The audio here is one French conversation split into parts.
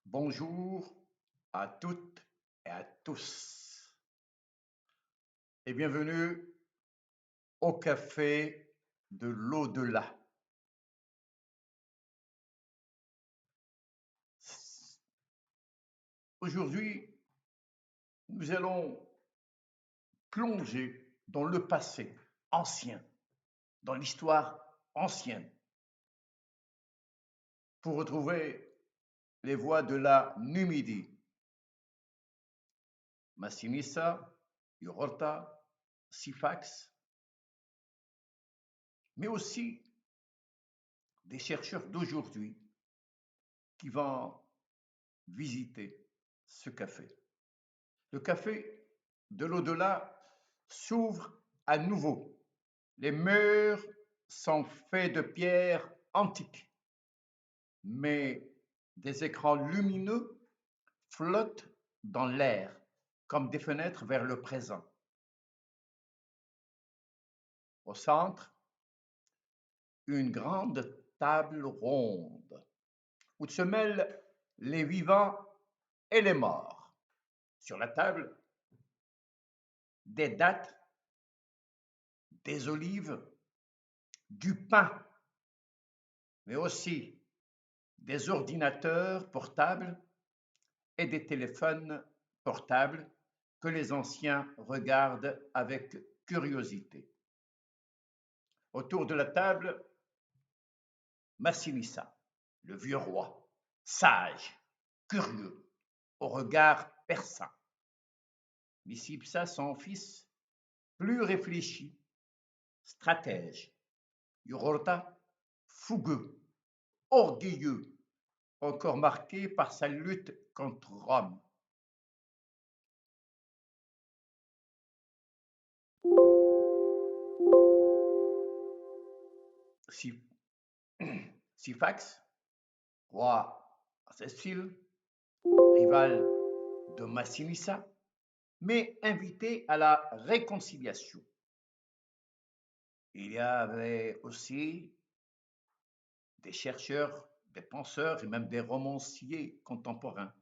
Bonjour à toutes et à tous et bienvenue au café de l'au-delà. Aujourd'hui, nous allons plonger dans le passé ancien, dans l'histoire ancienne, pour retrouver les voies de la Numidie. Massinissa, Yorta, Sifax, mais aussi des chercheurs d'aujourd'hui qui vont visiter ce café. Le café de l'au-delà s'ouvre à nouveau. Les murs sont faits de pierres antiques, mais des écrans lumineux flottent dans l'air comme des fenêtres vers le présent. Au centre, une grande table ronde où se mêlent les vivants et les morts. Sur la table, des dattes, des olives, du pain, mais aussi des ordinateurs portables et des téléphones portables que les anciens regardent avec curiosité. Autour de la table, Massinissa, le vieux roi, sage, curieux, au regard perçant. Micipsa, son fils, plus réfléchi, stratège. Yorota, fougueux, orgueilleux, encore marqué par sa lutte contre Rome. Syphax, roi Cécile, rival de Massinissa, mais invité à la réconciliation. Il y avait aussi des chercheurs, des penseurs et même des romanciers contemporains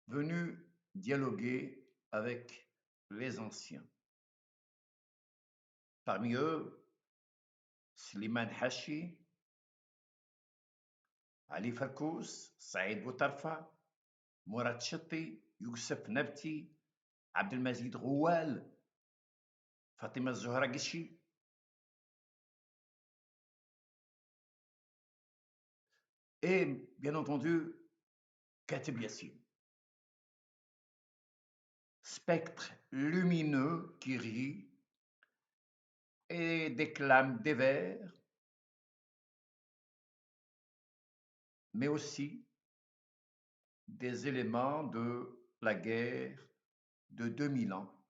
venus dialoguer avec les anciens. Parmi eux, Slimane Hachi, Ali Fakous, Saïd Boutarfa, Mourad Chatti, Youssef Nabti, Abdelmazid Roual, Fatima Zohragishi. Et bien entendu, Katib Yassine. Spectre lumineux qui rit et déclame des vers, mais aussi des éléments de la guerre de 2000 ans.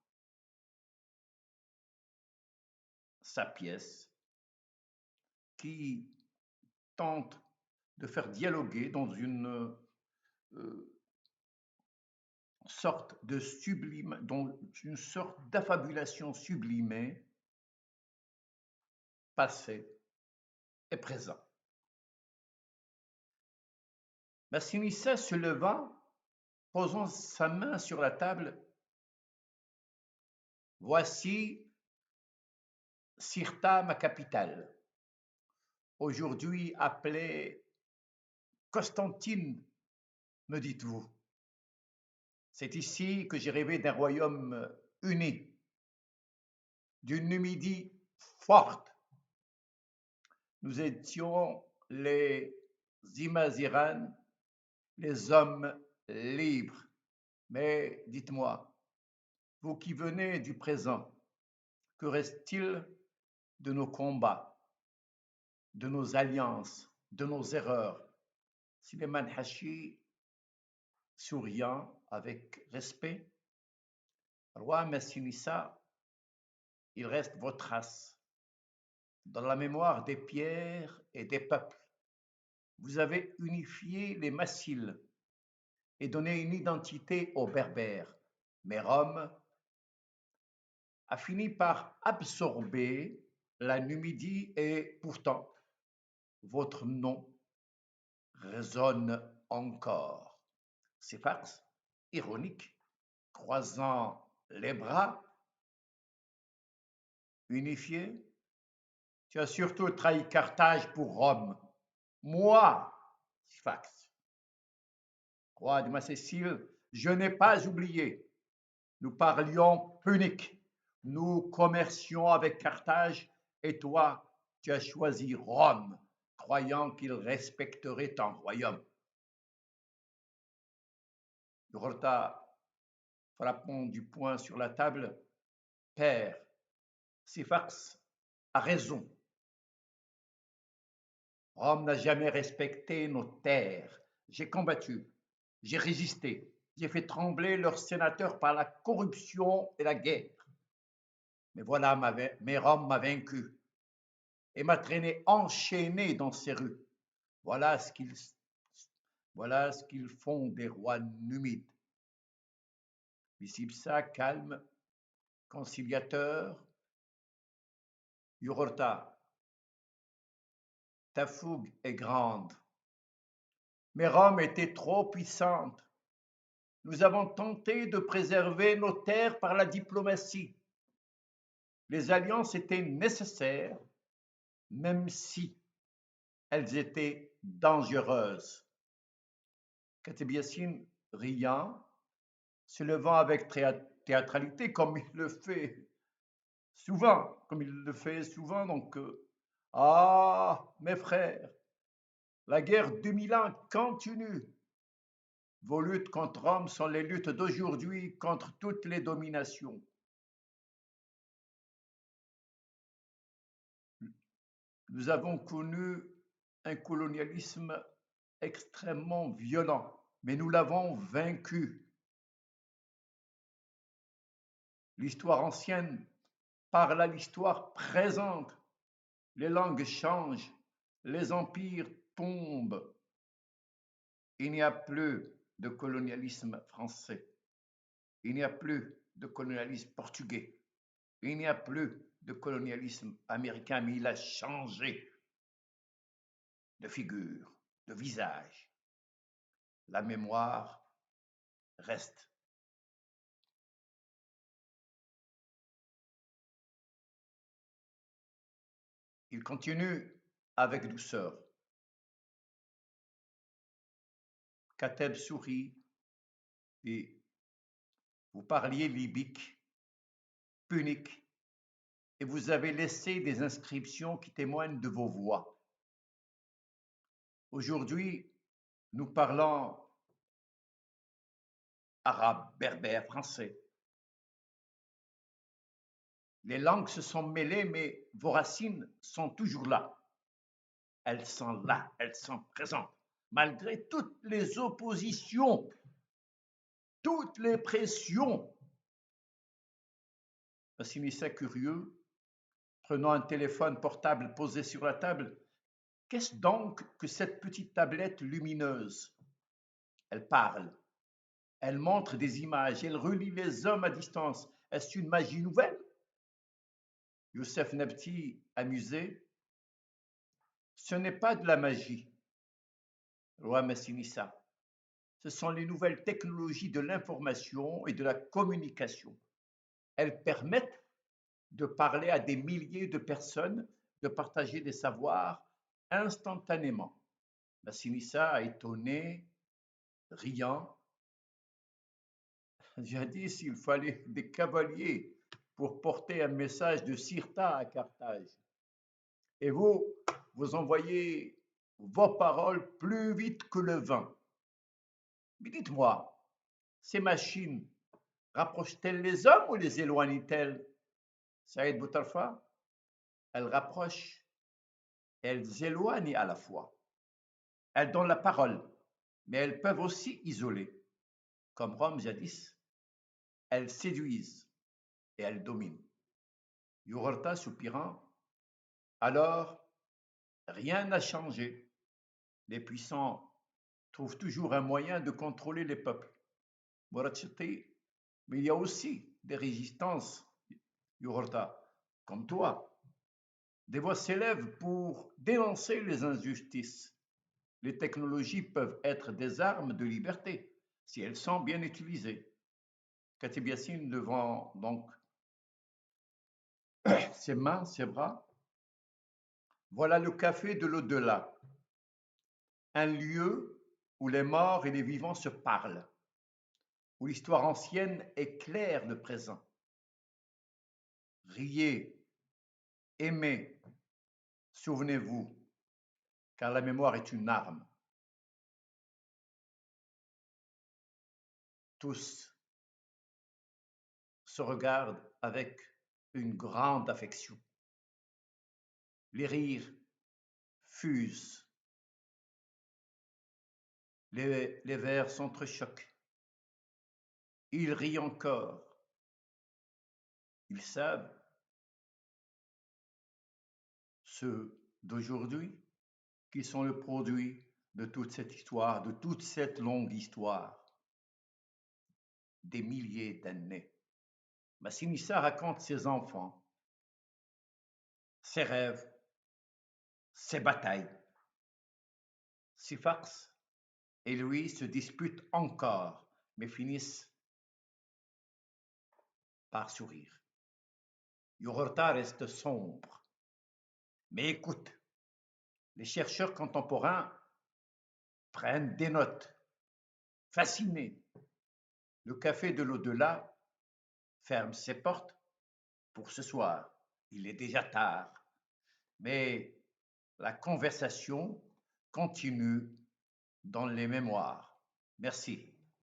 Sa pièce qui tente de faire dialoguer dans une sorte de sublime, dans une sorte d'affabulation sublimée, passé et présent. Massinissa se leva, posant sa main sur la table. Voici Sirta, ma capitale, aujourd'hui appelée Constantine, me dites-vous. C'est ici que j'ai rêvé d'un royaume uni, d'une Numidie forte. Nous étions les Imazirans, les hommes libres. Mais dites-moi, vous qui venez du présent, que reste-t-il de nos combats, de nos alliances, de nos erreurs? Suleiman Hachi, souriant avec respect, roi Massinissa, il reste vos traces dans la mémoire des pierres et des peuples. Vous avez unifié les Massiles et donné une identité aux Berbères. Mais Rome a fini par absorber la Numidie et pourtant votre nom résonne encore. Syphax, ironique, croisant les bras, unifié. Tu as surtout trahi Carthage pour Rome. Moi, Syphax, roi de ma Cécile, je n'ai pas oublié. Nous parlions punique. Nous commercions avec Carthage et toi, tu as choisi Rome, croyant qu'il respecterait ton royaume. Jugurtha, frappant du poing sur la table, Père, Syphax a raison. Rome n'a jamais respecté nos terres. J'ai combattu, j'ai résisté, j'ai fait trembler leurs sénateurs par la corruption et la guerre. Mais Rome m'a vaincu et m'a traîné enchaîné dans ses rues. Voilà ce qu'ils font des rois numides. Micipsa, calme, conciliateur. Jugurtha, ta fougue est grande. Mais Rome était trop puissante. Nous avons tenté de préserver nos terres par la diplomatie. Les alliances étaient nécessaires, même si elles étaient dangereuses. Katebiassine, riant, se levant avec théâtralité, comme il le fait souvent, donc, ah, mes frères, la guerre 2000 ans continue. Vos luttes contre Rome sont les luttes d'aujourd'hui contre toutes les dominations. Nous avons connu un colonialisme extrêmement violent, mais nous l'avons vaincu. L'histoire ancienne parle à l'histoire présente. Les langues changent, les empires tombent. Il n'y a plus de colonialisme français. Il n'y a plus de colonialisme portugais. Il n'y a plus de colonialisme américain, mais il a changé de figure, de visage. La mémoire reste. Il continue avec douceur. Kateb sourit et vous parliez libyque, punique, et vous avez laissé des inscriptions qui témoignent de vos voix. Aujourd'hui, nous parlons arabe, berbère, français. Les langues se sont mêlées, mais vos racines sont toujours là. Elles sont là, elles sont présentes, malgré toutes les oppositions, toutes les pressions. Massinissa, curieux, prenant un téléphone portable posé sur la table, qu'est-ce donc que cette petite tablette lumineuse? Elle parle, elle montre des images, elle relie les hommes à distance. Est-ce une magie nouvelle? Youssef Nebti, amusé, ce n'est pas de la magie, roi Massinissa. Ce sont les nouvelles technologies de l'information et de la communication. Elles permettent de parler à des milliers de personnes, de partager des savoirs instantanément. Massinissa, étonné, riant. Jadis, il fallait des cavaliers pour porter un message de Cirta à Carthage. Et vous, vous envoyez vos paroles plus vite que le vent. Mais dites-moi, ces machines rapprochent-elles les hommes ou les éloignent-elles? Saïd Boutarfa, elles rapprochent, elles éloignent à la fois. Elles donnent la parole, mais elles peuvent aussi isoler. Comme Rome jadis, elles séduisent et elles dominent. Jugurtha soupirant, alors rien n'a changé. Les puissants trouvent toujours un moyen de contrôler les peuples. Morachete, mais il y a aussi des résistances, Jugurtha, comme toi. Des voix s'élèvent pour dénoncer les injustices. Les technologies peuvent être des armes de liberté si elles sont bien utilisées. Katib Yassine devant donc ses mains, ses bras. Voilà le café de l'au-delà, un lieu où les morts et les vivants se parlent, où l'histoire ancienne éclaire le présent. Riez, aimez, souvenez-vous, car la mémoire est une arme. Tous se regardent avec une grande affection. Les rires fusent, les verres s'entrechoquent. Ils rient encore. Ils savent, ceux d'aujourd'hui, qu'ils sont le produit de toute cette histoire, de toute cette longue histoire, des milliers d'années. Massinissa raconte ses enfants, ses rêves, ses batailles. Sifax et lui se disputent encore, mais finissent par sourire. Yogurta reste sombre. Mais écoute, les chercheurs contemporains prennent des notes, fascinés. Le café de l'au-delà ferme ses portes pour ce soir. Il est déjà tard, mais la conversation continue dans les mémoires. Merci.